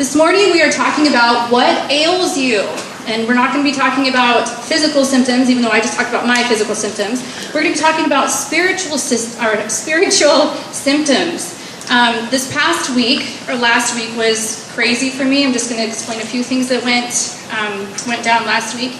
This morning we are talking about what ails you. And we're not going to be talking about physical symptoms, even though I just talked about my physical symptoms. We're going to be talking about spiritual symptoms. This past week, or last week, was crazy for me. I'm just going to explain a few things that went down last week.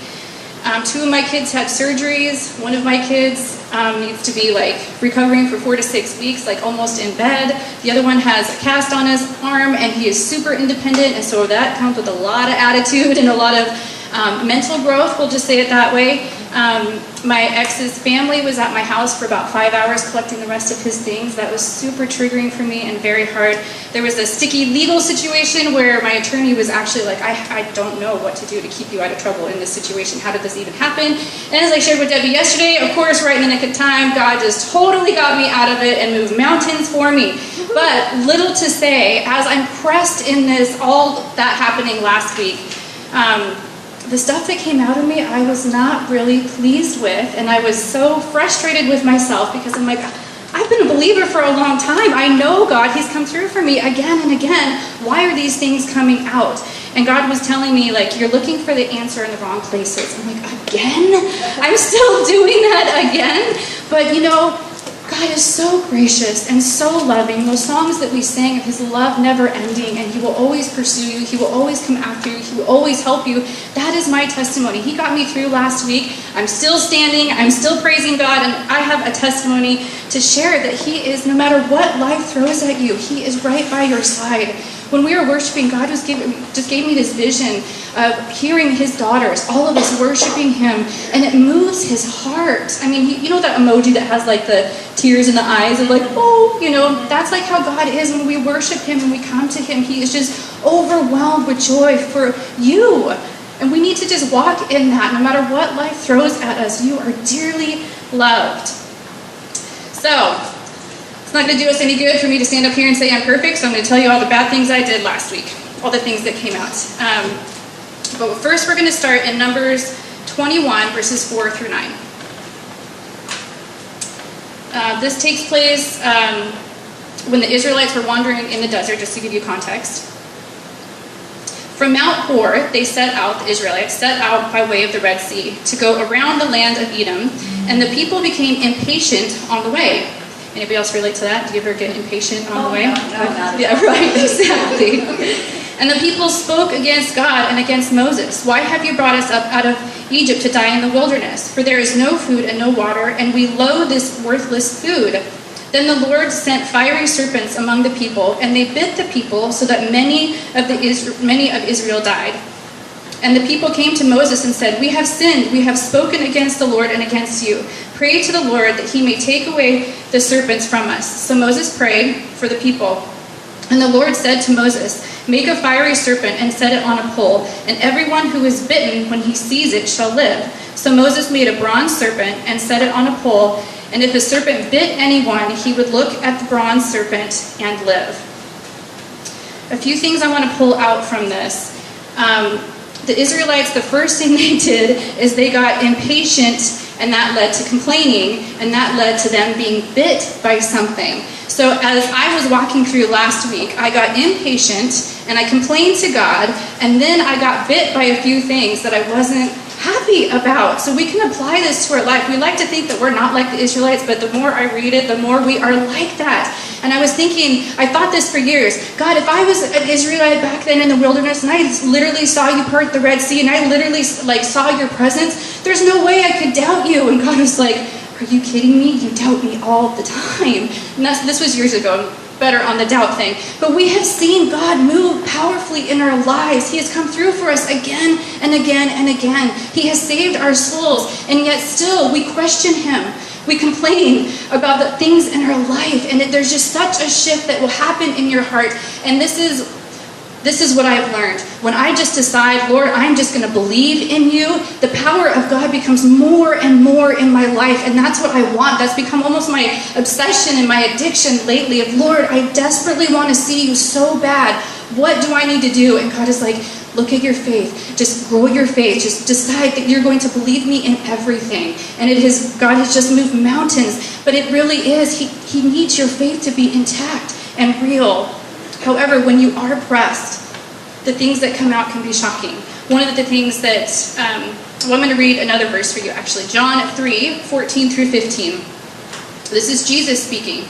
Two of my kids had surgeries. One of my kids needs to be recovering for 4 to 6 weeks, almost in bed. The other one has a cast on his arm, and he is super independent, and so that comes with a lot of attitude and a lot of mental growth, we'll just say it that way. My ex's family was at my house for about 5 hours collecting the rest of his things. That was super triggering for me and very hard. There was a sticky legal situation where my attorney was actually like, I don't know what to do to keep you out of trouble in this situation. How did this even happen? And as I shared with Debbie yesterday, of course, right in the nick of time, God just totally got me out of it and moved mountains for me. But little to say, as I'm pressed in this, all that happening last week, the stuff that came out of me, I was not really pleased with, and I was so frustrated with myself because I'm like, I've been a believer for a long time. I know God, He's come through for me again and again. Why are these things coming out? And God was telling me, you're looking for the answer in the wrong places. I'm like, again? I'm still doing that again? But God is so gracious and so loving. Those songs that we sang of His love never ending, and He will always pursue you. He will always come after you. He will always help you. That is my testimony. He got me through last week. I'm still standing. I'm still praising God, and I have a testimony to share that He is, no matter what life throws at you, He is right by your side. When we were worshiping, God just gave me this vision of hearing His daughters, all of us worshiping Him, and it moves His heart. I mean, you know that emoji that has the tears in the eyes of that's how God is when we worship Him and we come to Him. He is just overwhelmed with joy for you. And we need to just walk in that. No matter what life throws at us, you are dearly loved. So, it's not going to do us any good for me to stand up here and say I'm perfect, so I'm going to tell you all the bad things I did last week, all the things that came out. But first we're going to start in Numbers 21, verses 4 through 9. This takes place when the Israelites were wandering in the desert, just to give you context. From Mount Hor, the Israelites set out by way of the Red Sea to go around the land of Edom, and the people became impatient on the way. Anybody else relate to that? Do you ever get impatient on the way? No, not yeah, right, exactly. And the people spoke against God and against Moses. Why have you brought us up out of Egypt to die in the wilderness? For there is no food and no water, and we loathe this worthless food. Then the Lord sent fiery serpents among the people, and they bit the people so that many of Israel died. And the people came to Moses and said, "We have sinned. We have spoken against the Lord and against you. Pray to the Lord that He may take away the serpents from us." So Moses prayed for the people. And the Lord said to Moses, "Make a fiery serpent and set it on a pole, and everyone who is bitten when he sees it shall live." So Moses made a bronze serpent and set it on a pole, and if the serpent bit anyone, he would look at the bronze serpent and live. A few things I want to pull out from this. The Israelites, the first thing they did is they got impatient, and that led to complaining, and that led to them being bit by something. So as I was walking through last week, I got impatient, and I complained to God, and then I got bit by a few things that I wasn't happy about. So we can apply this to our life. We like to think that we're not like the Israelites, but the more I read it, the more we are like that. And I was thinking, I thought this for years, God, if I was an Israelite back then in the wilderness, and I literally saw you part the Red Sea, and I literally saw your presence, there's no way I could doubt you. And God was like, are you kidding me? You doubt me all the time. And this was years ago. Better on the doubt thing. But we have seen God move powerfully in our lives. He has come through for us again and again and again. He has saved our souls, and yet still we question Him. We complain about the things in our life, and there's just such a shift that will happen in your heart. And this is what I've learned. When I just decide, Lord, I'm just going to believe in you, the power of God becomes more and more in my life. And that's what I want. That's become almost my obsession and my addiction lately of, Lord, I desperately want to see you so bad. What do I need to do? And God is like, look at your faith. Just grow your faith. Just decide that you're going to believe me in everything. And God has just moved mountains. But it really is. He needs your faith to be intact and real. However, when you are pressed, the things that come out can be shocking. One of the things that, well, I'm going to read another verse for you actually. John 3:14-15. This is Jesus speaking.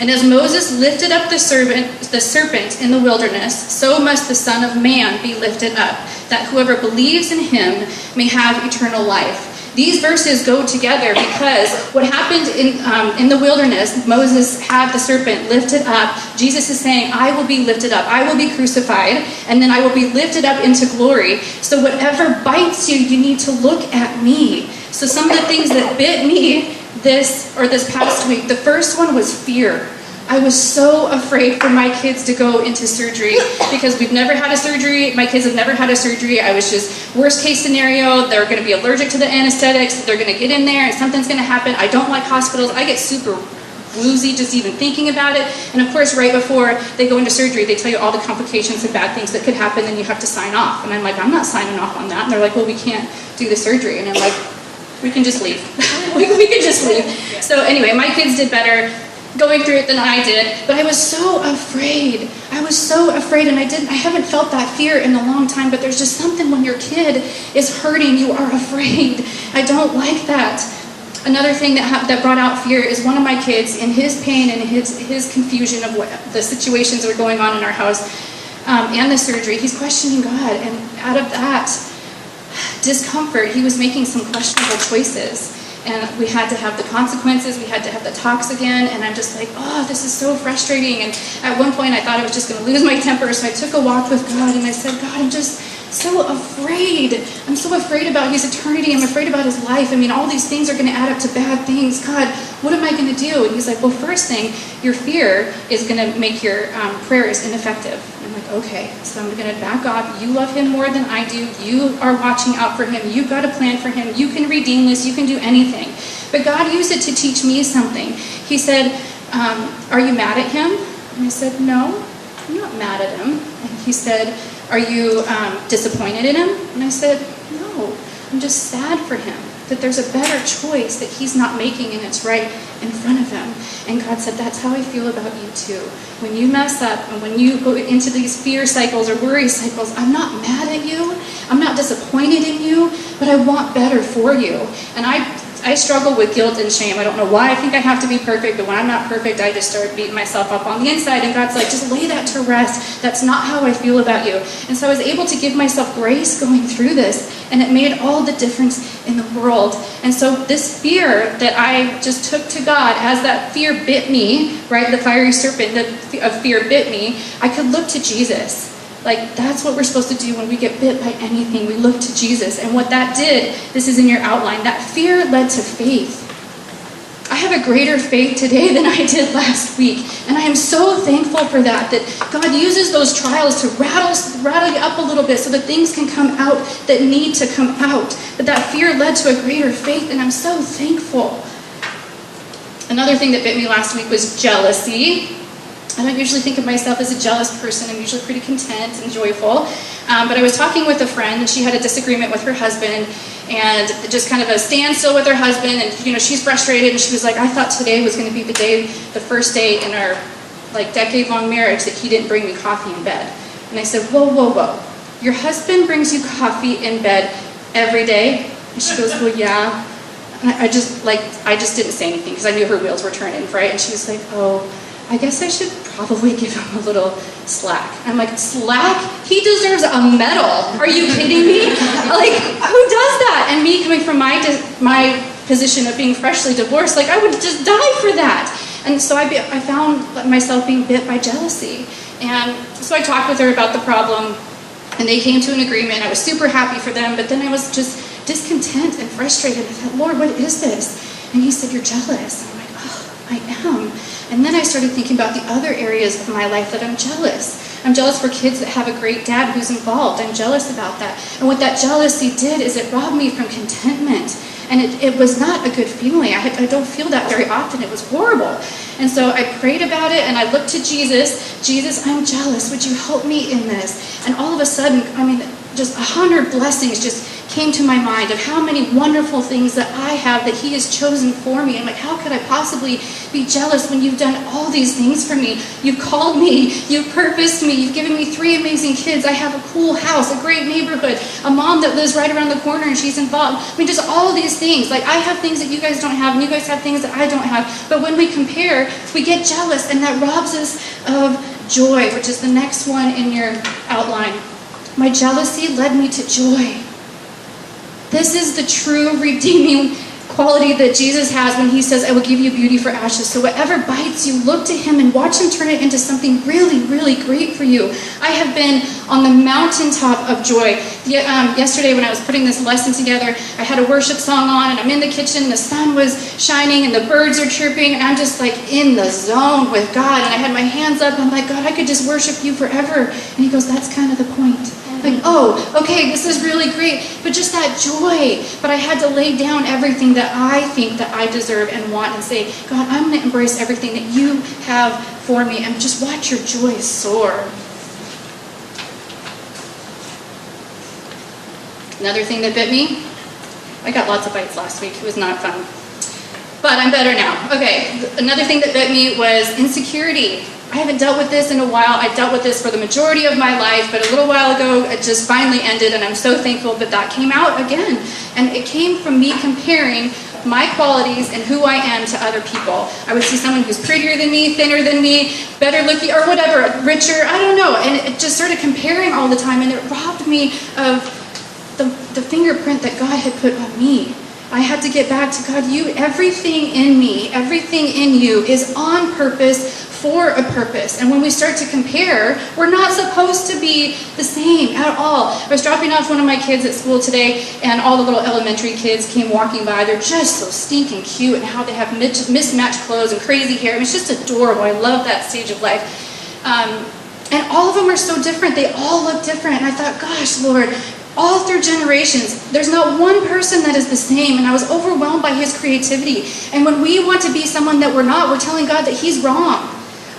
And as Moses lifted up the serpent in the wilderness, so must the Son of Man be lifted up, that whoever believes in him may have eternal life. These verses go together because what happened in the wilderness, Moses had the serpent lifted up. Jesus is saying, I will be lifted up. I will be crucified, and then I will be lifted up into glory. So whatever bites you, you need to look at me. So some of the things that bit me this past week, the first one was fear. I was so afraid for my kids to go into surgery because we've never had a surgery. My kids have never had a surgery. I was just, worst case scenario, they're going to be allergic to the anesthetics. They're going to get in there and something's going to happen. I don't like hospitals. I get super woozy just even thinking about it. And of course, right before they go into surgery, they tell you all the complications and bad things that could happen, and you have to sign off. And I'm like, I'm not signing off on that. And they're like, well, we can't do the surgery. And I'm like, we can just leave. we can just leave. So anyway, my kids did better going through it than I did, but I was so afraid. I was so afraid, and I haven't felt that fear in a long time, but there's just something when your kid is hurting, you are afraid. I don't like that. Another thing that brought out fear is one of my kids, in his pain and his confusion of what the situations that were going on in our house and the surgery, he's questioning God, and out of that discomfort, he was making some questionable choices. And we had to have the consequences, we had to have the talks again, and I'm just like, oh, this is so frustrating. And at one point I thought I was just going to lose my temper, so I took a walk with God, and I said, God, I'm just so afraid. I'm so afraid about his eternity. I'm afraid about his life. I mean, all these things are going to add up to bad things. God, what am I going to do? And he's like, well, first thing, your fear is going to make your prayers ineffective. I'm like, okay, so I'm going to back off. You love him more than I do. You are watching out for him. You've got a plan for him. You can redeem this. You can do anything. But God used it to teach me something. He said, are you mad at him? And I said, no, I'm not mad at him. And he said, are you disappointed in him? And I said, no, I'm just sad for him, that there's a better choice that he's not making, and it's right in front of him. And God said, that's how I feel about you too. When you mess up and when you go into these fear cycles or worry cycles, I'm not mad at you, I'm not disappointed in you, but I want better for you. And I struggle with guilt and shame. I don't know why I think I have to be perfect, but when I'm not perfect, I just start beating myself up on the inside, and God's like, just lay that to rest. That's not how I feel about you. And so I was able to give myself grace going through this, and it made all the difference in the world. And so this fear that I just took to God, as that fear bit me, right, the fiery serpent of fear bit me, I could look to Jesus. Like, that's what we're supposed to do when we get bit by anything. We look to Jesus. And what that did, this is in your outline, that fear led to faith. I have a greater faith today than I did last week. And I am so thankful for that God uses those trials to rattle you up a little bit so that things can come out that need to come out. But that fear led to a greater faith, and I'm so thankful. Another thing that bit me last week was jealousy. I don't usually think of myself as a jealous person. I'm usually pretty content and joyful. But I was talking with a friend, and she had a disagreement with her husband, and just kind of a standstill with her husband. And she's frustrated, and she was like, I thought today was going to be the first day in our decade-long marriage that he didn't bring me coffee in bed. And I said, whoa, whoa, whoa. Your husband brings you coffee in bed every day? And she goes, well, yeah. And I just didn't say anything because I knew her wheels were turning, right? And she was like, oh, I guess I should probably give him a little slack. I'm like, slack? He deserves a medal. Are you kidding me? Like, who does that? And me coming from my position of being freshly divorced, I would just die for that. And so I found myself being bit by jealousy. And so I talked with her about the problem, and they came to an agreement. I was super happy for them, but then I was just discontent and frustrated. I thought, Lord, what is this? And he said, you're jealous. And I'm like, oh, I am. And then I started thinking about the other areas of my life that I'm jealous. I'm jealous for kids that have a great dad who's involved. I'm jealous about that. And what that jealousy did is it robbed me from contentment. And it was not a good feeling. I don't feel that very often. It was horrible. And so I prayed about it, and I looked to Jesus. Jesus, I'm jealous. Would you help me in this? And all of a sudden, just 100 blessings just came to my mind of how many wonderful things that I have that he has chosen for me. I'm like, how could I possibly be jealous when you've done all these things for me? You've called me, you've purposed me, you've given me 3 amazing kids. I have a cool house, a great neighborhood, a mom that lives right around the corner and she's involved. I mean, just all of these things. Like, I have things that you guys don't have and you guys have things that I don't have. But when we compare, we get jealous, and that robs us of joy, which is the next one in your outline. My jealousy led me to joy. This is the true redeeming quality that Jesus has when he says, I will give you beauty for ashes. So whatever bites you, look to him and watch him turn it into something really, really great for you. I have been on the mountaintop of joy. Yesterday when I was putting this lesson together, I had a worship song on, and I'm in the kitchen, the sun was shining and the birds are chirping, and I'm just like in the zone with God, and I had my hands up. I'm like, God, I could just worship you forever. And he goes, that's kind of the point. Like, oh, okay, this is really great, but just that joy. But I had to lay down everything that I think that I deserve and want and say, God, I'm going to embrace everything that you have for me, and just watch your joy soar. Another thing that bit me, I got lots of bites last week. It was not fun. But I'm better now. Okay, another thing that bit me was insecurity. I haven't dealt with this in a while. I dealt with this for the majority of my life, but a little while ago, it just finally ended, and I'm so thankful that that came out again. And it came from me comparing my qualities and who I am to other people. I would see someone who's prettier than me, thinner than me, better looking, or whatever, richer, I don't know. And it just started comparing all the time, and it robbed me of the fingerprint that God had put on me. I had to get back to God. Everything in me, everything in you is on purpose, for a purpose. And when we start to compare, we're not supposed to be the same at all. I was dropping off one of my kids at school today, and all the little elementary kids came walking by. They're just so stinking cute, and how they have mismatched clothes and crazy hair. It's just adorable. I love that stage of life. And all of them are so different. They all look different. And I thought, gosh, Lord, all through generations, there's not one person that is the same. And I was overwhelmed by his creativity. And when we want to be someone that we're not, we're telling God that he's wrong.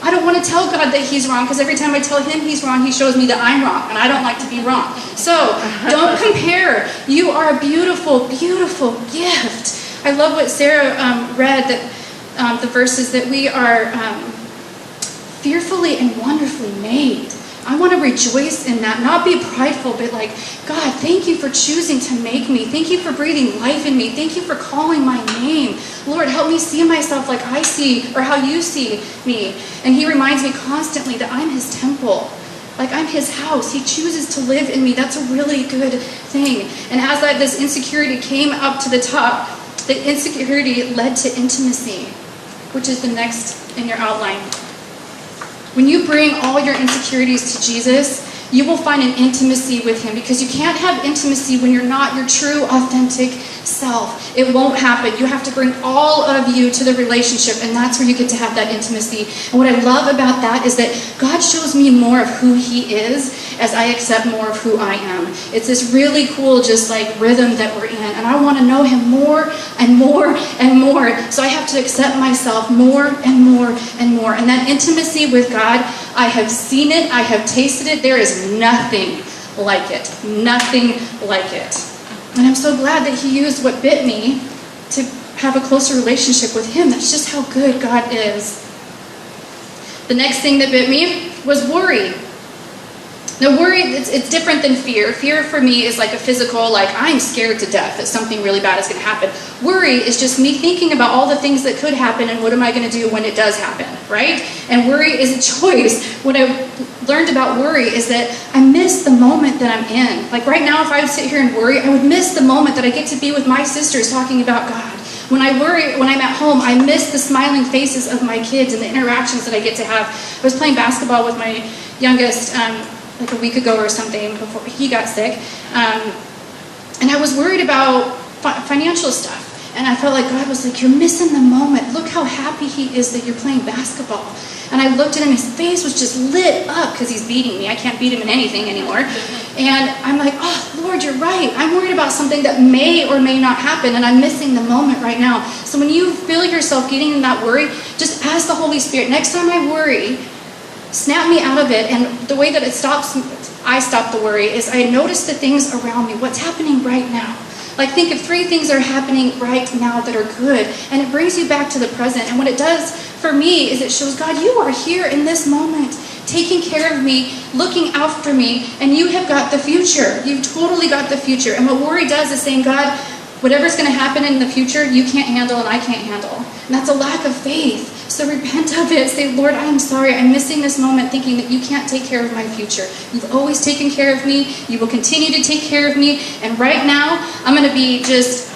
I don't want to tell God that he's wrong, because every time I tell him he's wrong, he shows me that I'm wrong, and I don't like to be wrong. So don't compare. You are a beautiful, beautiful gift. I love what Sarah read, that the verses that we are fearfully and wonderfully made. I want to rejoice in that, not be prideful, but like, God, thank you for choosing to make me. Thank you for breathing life in me. Thank you for calling my name. Lord, help me see myself like I see, or how you see me. And he reminds me constantly that I'm his temple. Like, I'm his house. He chooses to live in me. That's a really good thing. And as this insecurity came up to the top, the insecurity led to intimacy, which is the next in your outline. When you bring all your insecurities to Jesus, you will find an intimacy with him, because you can't have intimacy when you're not your true, authentic self. It won't happen. You have to bring all of you to the relationship, and that's where you get to have that intimacy. And what I love about that is that God shows me more of who he is as I accept more of who I am. It's this really cool, just like rhythm that we're in, and I want to know him more and more and more. So I have to accept myself more and more and more. And that intimacy with God, I have seen it, I have tasted it. There is nothing like it. Nothing like it. And I'm so glad that he used what bit me to have a closer relationship with him. That's just how good God is. The next thing that bit me was worry. Now, worry, it's different than fear. Fear for me is like a physical, like I'm scared to death that something really bad is going to happen. Worry is just me thinking about all the things that could happen and what am I going to do when it does happen, right? And worry is a choice. What I learned about worry is that I miss the moment that I'm in. Like right now, if I would sit here and worry, I would miss the moment that I get to be with my sisters talking about God. When I worry, when I'm at home, I miss the smiling faces of my kids and the interactions that I get to have. I was playing basketball with my youngest like a week ago or something before he got sick. And I was worried about financial stuff. And I felt like God was like, you're missing the moment. Look how happy he is that you're playing basketball. And I looked at him, his face was just lit up because he's beating me. I can't beat him in anything anymore. And I'm like, oh, Lord, you're right. I'm worried about something that may or may not happen, and I'm missing the moment right now. So when you feel yourself getting in that worry, just ask the Holy Spirit, next time I worry, snap me out of it. And the way that it stops I stop the worry is I notice the things around me, what's happening right now. Like think of 3 things that are happening right now that are good, and it brings you back to the present. And what it does for me is it shows, God, you are here in this moment, taking care of me, looking after me, and you have got the future. You've totally got the future. And what worry does is saying, God, whatever's going to happen in the future, you can't handle and I can't handle. And that's a lack of faith. So repent of it. Say, Lord, I am sorry. I'm missing this moment thinking that you can't take care of my future. You've always taken care of me. You will continue to take care of me. And right now, I'm going to be just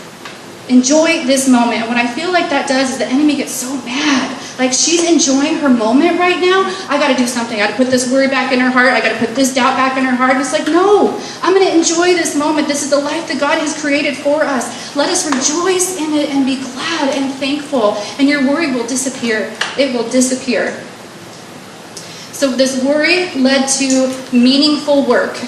enjoy this moment. And what I feel like that does is the enemy gets so mad. Like she's enjoying her moment right now. I got to do something. I got to put this worry back in her heart. I got to put this doubt back in her heart. And it's like, no, I'm going to enjoy this moment. This is the life that God has created for us. Let us rejoice in it and be glad and thankful. And your worry will disappear. It will disappear. So this worry led to meaningful work.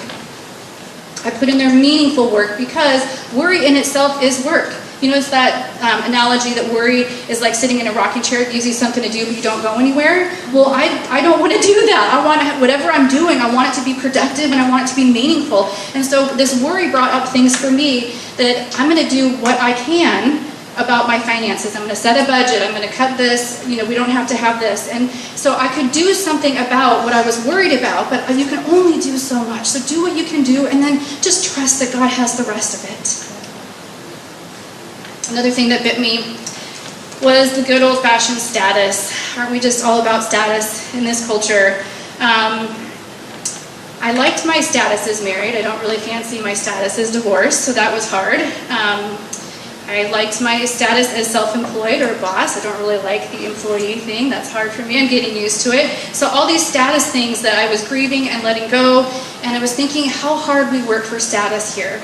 I put in there meaningful work because worry in itself is work. You know, it's that analogy that worry is like sitting in a rocking chair. It gives you something to do, but you don't go anywhere. Well, I don't want to do that. I want to, whatever I'm doing, I want it to be productive and I want it to be meaningful. And so this worry brought up things for me that I'm going to do what I can about my finances. I'm going to set a budget. I'm going to cut this. You know, we don't have to have this. And so I could do something about what I was worried about, but you can only do so much. So do what you can do and then just trust that God has the rest of it. Another thing that bit me was the good old-fashioned status. Aren't we just all about status in this culture? I liked my status as married. I don't really fancy my status as divorced, so that was hard. I liked my status as self-employed or boss. I don't really like the employee thing. That's hard for me. I'm getting used to it. So all these status things that I was grieving and letting go, and I was thinking how hard we work for status here.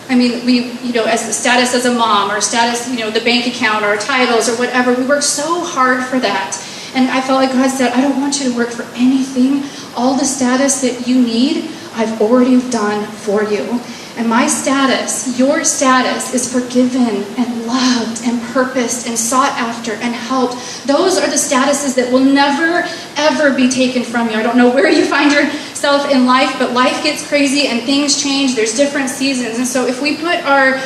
I mean, we, you know, as the status as a mom or status, you know, the bank account or titles or whatever, we work so hard for that. And I felt like God said, I don't want you to work for anything. All the status that you need, I've already done for you. And my status, your status, is forgiven and loved and purposed and sought after and helped. Those are the statuses that will never, ever be taken from you. I don't know where you find yourself in life, but life gets crazy and things change. There's different seasons. And so if we put our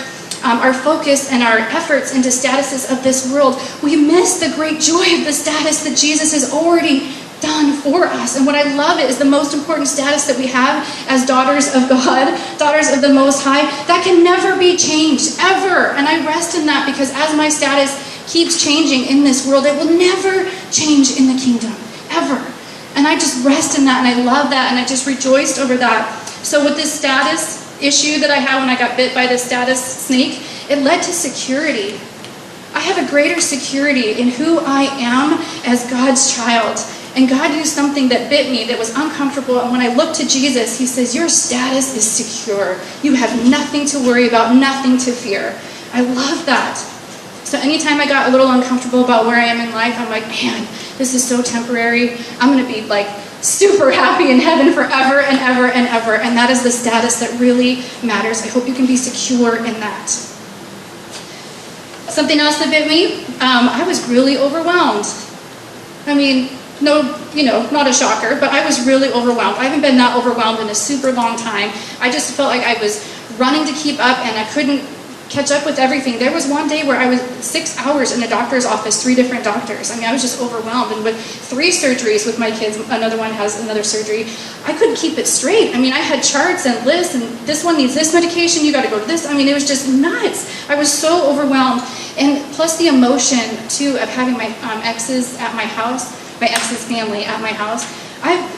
focus and our efforts into statuses of this world, we miss the great joy of the status that Jesus has already done for us. And what I love is the most important status that we have as daughters of God, daughters of the Most High, that can never be changed, ever. And I rest in that because as my status keeps changing in this world, it will never change in the kingdom, ever. And I just rest in that and I love that and I just rejoiced over that. So with this status issue that I had when I got bit by this status snake, it led to security. I have a greater security in who I am as God's child. And God used something that bit me that was uncomfortable. And when I looked to Jesus, he says, your status is secure. You have nothing to worry about, nothing to fear. I love that. So anytime I got a little uncomfortable about where I am in life, I'm like, man, this is so temporary. I'm going to be like super happy in heaven forever and ever and ever. And that is the status that really matters. I hope you can be secure in that. Something else that bit me, I was really overwhelmed. I mean, no, you know, not a shocker, but I was really overwhelmed. I haven't been that overwhelmed in a super long time. I just felt like I was running to keep up and I couldn't catch up with everything. There was one day where I was 6 hours in a doctor's office, 3 different doctors. I mean, I was just overwhelmed. And with 3 surgeries with my kids, another one has another surgery, I couldn't keep it straight. I mean, I had charts and lists, and this one needs this medication, you got to go to this. I mean, it was just nuts. I was so overwhelmed. And plus the emotion, too, of having my exes at my house, my ex's family at my house.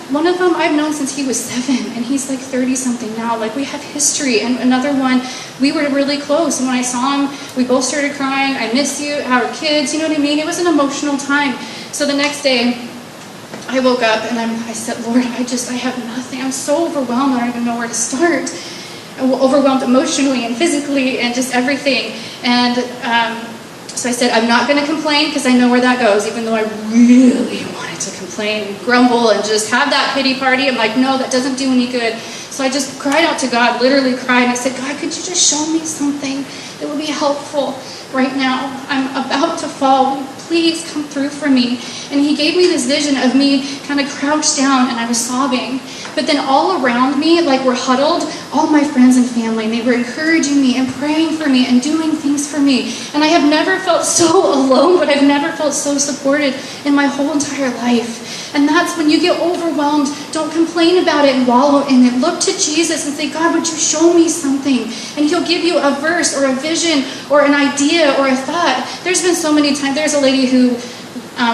One of them I've known since he was 7, and he's like 30-something now. Like, we have history. And another one, we were really close. And when I saw him, we both started crying. I miss you, our kids, you know what I mean? It was an emotional time. So the next day, I woke up and I said, Lord, I have nothing. I'm so overwhelmed. I don't even know where to start. Overwhelmed emotionally and physically and just everything. And so I said, I'm not going to complain because I know where that goes, even though I really wanted to complain, grumble, and just have that pity party. I'm like, no, that doesn't do any good. So I just cried out to God, literally cried, and I said, God, could you just show me something that would be helpful? right now. I'm about to fall. Please come through for me. And he gave me this vision of me kind of crouched down and I was sobbing. But then all around me, like were huddled, all my friends and family, and they were encouraging me and praying for me and doing things for me. And I have never felt so alone, but I've never felt so supported in my whole entire life. And that's when you get overwhelmed, don't complain about it and wallow in it. Look to Jesus and say, God, would you show me something? And he'll give you a verse or a vision or an idea or a thought. There's been so many times. There's a lady who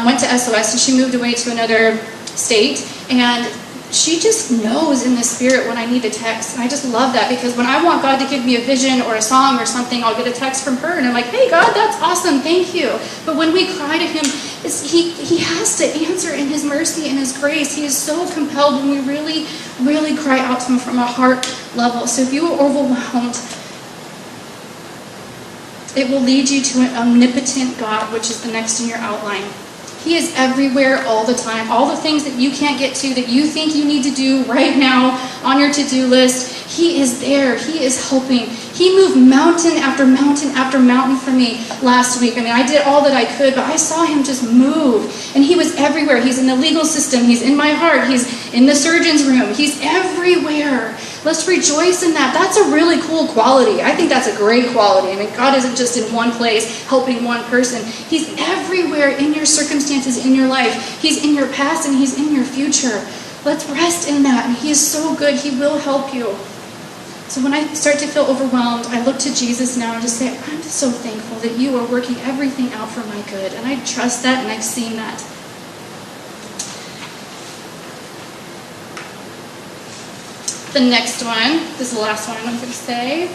went to SOS and she moved away to another state, and she just knows in the spirit when I need a text. And I just love that, because when I want God to give me a vision or a song or something, I'll get a text from her and I'm like, hey God, that's awesome, thank you. But when we cry to him, he has to answer in his mercy and his grace. He is so compelled when we really, really cry out to him from a heart level. So if you are overwhelmed, it will lead you to an omnipotent God, which is the next in your outline. He is everywhere all the time. All the things that you can't get to, that you think you need to do right now on your to-do list, he is there. He is helping. He moved mountain after mountain after mountain for me last week. I mean, I did all that I could, but I saw him just move. And he was everywhere. He's in the legal system. He's in my heart. He's in the surgeon's room. He's everywhere. Let's rejoice in that. That's a really cool quality. I think that's a great quality. I mean, God isn't just in one place helping one person. He's everywhere in your circumstances in your life. He's in your past and he's in your future. Let's rest in that. And he is so good. He will help you. So when I start to feel overwhelmed, I look to Jesus now and just say, I'm just so thankful that you are working everything out for my good. And I trust that and I've seen that. The next one, this is the last one I'm going to say.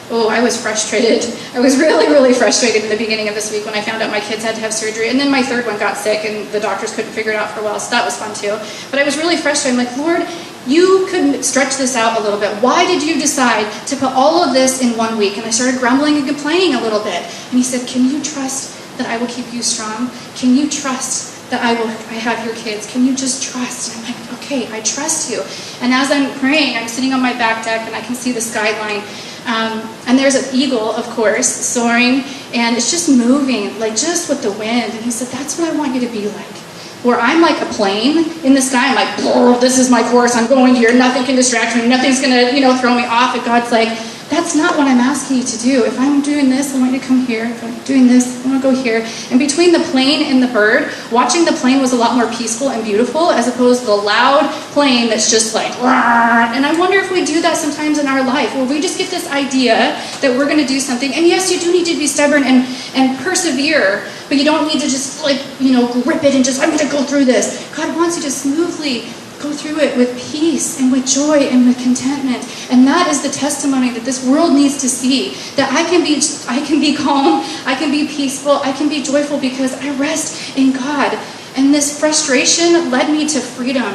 Oh, I was frustrated. I was really, really frustrated in the beginning of this week when I found out my kids had to have surgery. And then my third one got sick and the doctors couldn't figure it out for a while, so that was fun too. But I was really frustrated. I'm like, Lord, you could stretch this out a little bit. Why did you decide to put all of this in 1 week? And I started grumbling and complaining a little bit. And he said, can you trust that I will keep you strong? Can you trust that I have your kids? Can you just trust? And I'm like, okay, I trust you. And as I'm praying, I'm sitting on my back deck and I can see the skyline. And there's an eagle, of course, soaring, and it's just moving, like just with the wind. And he said, that's what I want you to be like. Where I'm like a plane in the sky, I'm like, this is my course, I'm going here, nothing can distract me, nothing's gonna, throw me off. And God's like, that's not what I'm asking you to do. If I'm doing this, I want you to come here. If I'm doing this, I want to go here. And between the plane and the bird, watching the plane was a lot more peaceful and beautiful as opposed to the loud plane that's just like, rawr. And I wonder if we do that sometimes in our life, where we just get this idea that we're going to do something. And yes, you do need to be stubborn and persevere, but you don't need to just grip it and just, I'm going to go through this. God wants you to smoothly go through it with peace and with joy and with contentment. And that is the testimony that this world needs to see. That I can be calm, I can be peaceful, I can be joyful because I rest in God. And this frustration led me to freedom.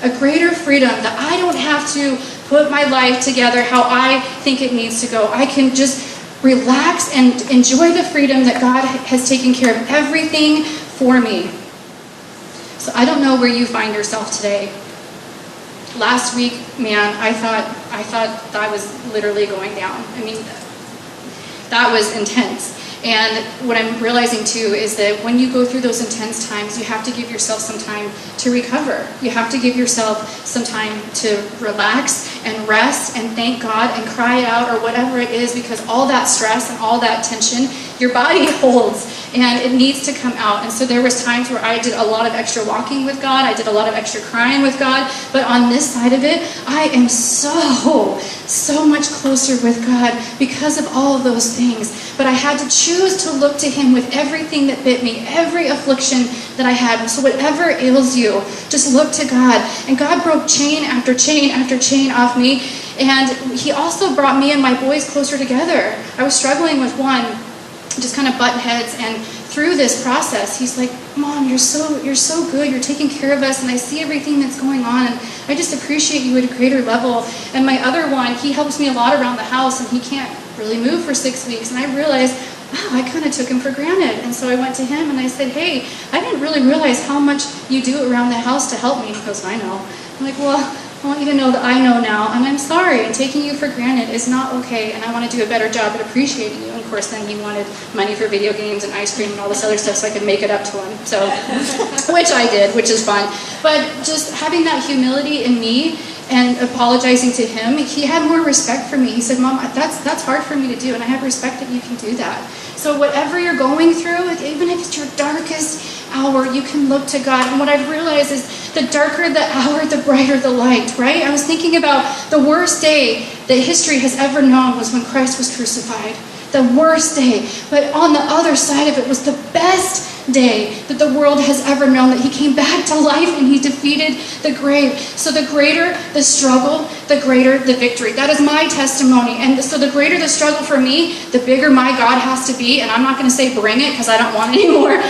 A greater freedom that I don't have to put my life together how I think it needs to go. I can just relax and enjoy the freedom that God has taken care of everything for me. So I don't know where you find yourself today. Last week, man, I thought I was literally going down. I mean, that was intense. And what I'm realizing too is that when you go through those intense times, you have to give yourself some time to recover. You have to give yourself some time to relax and rest and thank God and cry out or whatever it is, because all that stress and all that tension, your body holds and it needs to come out. And so there was times where I did a lot of extra walking with God. I did a lot of extra crying with God. But on this side of it, I am so much closer with God because of all of those things. But I had to choose to look to him with everything that bit me, every affliction that I had. So whatever ails you, just look to God. And God broke chain after chain after chain off me. And he also brought me and my boys closer together. I was struggling with one, just kind of button heads, and through this process he's like, Mom, you're so good, you're taking care of us, and I see everything that's going on, and I just appreciate you at a greater level. And my other one, he helps me a lot around the house, and he can't really move for 6 weeks, and I realized, wow, I kind of took him for granted. And so I went to him and I said, hey, I didn't really realize how much you do around the house to help me. He goes, I know. I'm like, well, I want you to know that I know now, and I'm sorry, and taking you for granted is not okay, and I want to do a better job at appreciating you. And of course, then he wanted money for video games and ice cream and all this other stuff so I could make it up to him. So, which I did, which is fun. But just having that humility in me and apologizing to him, he had more respect for me. He said, Mom, that's hard for me to do, and I have respect that you can do that. So whatever you're going through, even if it's your darkest hour, you can look to God. And what I've realized is the darker the hour, the brighter the light, right? I was thinking about the worst day that history has ever known was when Christ was crucified. The worst day. But on the other side of it was the best day that the world has ever known, that he came back to life and he defeated the grave. So the greater the struggle, the greater the victory. That is my testimony. And so the greater the struggle for me, the bigger my God has to be. And I'm not going to say bring it, because I don't want any more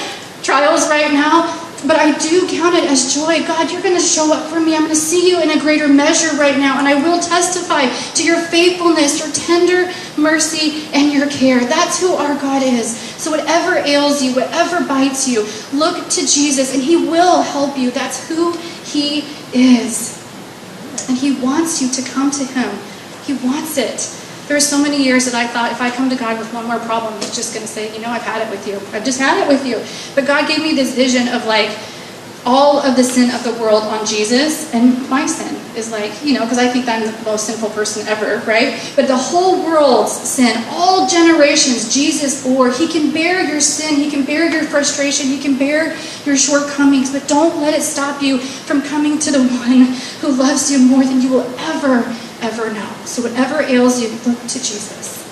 trials right now. But I do count it as joy. God, you're going to show up for me. I'm going to see you in a greater measure right now. And I will testify to your faithfulness, your tender mercy, and your care. That's who our God is. So whatever ails you, whatever bites you, look to Jesus and he will help you. That's who he is. And he wants you to come to him. He wants it. There were so many years that I thought if I come to God with one more problem, he's just going to say, I've had it with you. I've just had it with you. But God gave me this vision of all of the sin of the world on Jesus, and my sin is because I think I'm the most sinful person ever, right? But the whole world's sin, all generations, Jesus bore. He can bear your sin. He can bear your frustration. He can bear your shortcomings. But don't let it stop you from coming to the one who loves you more than you will ever know. So whatever ails you, look to Jesus.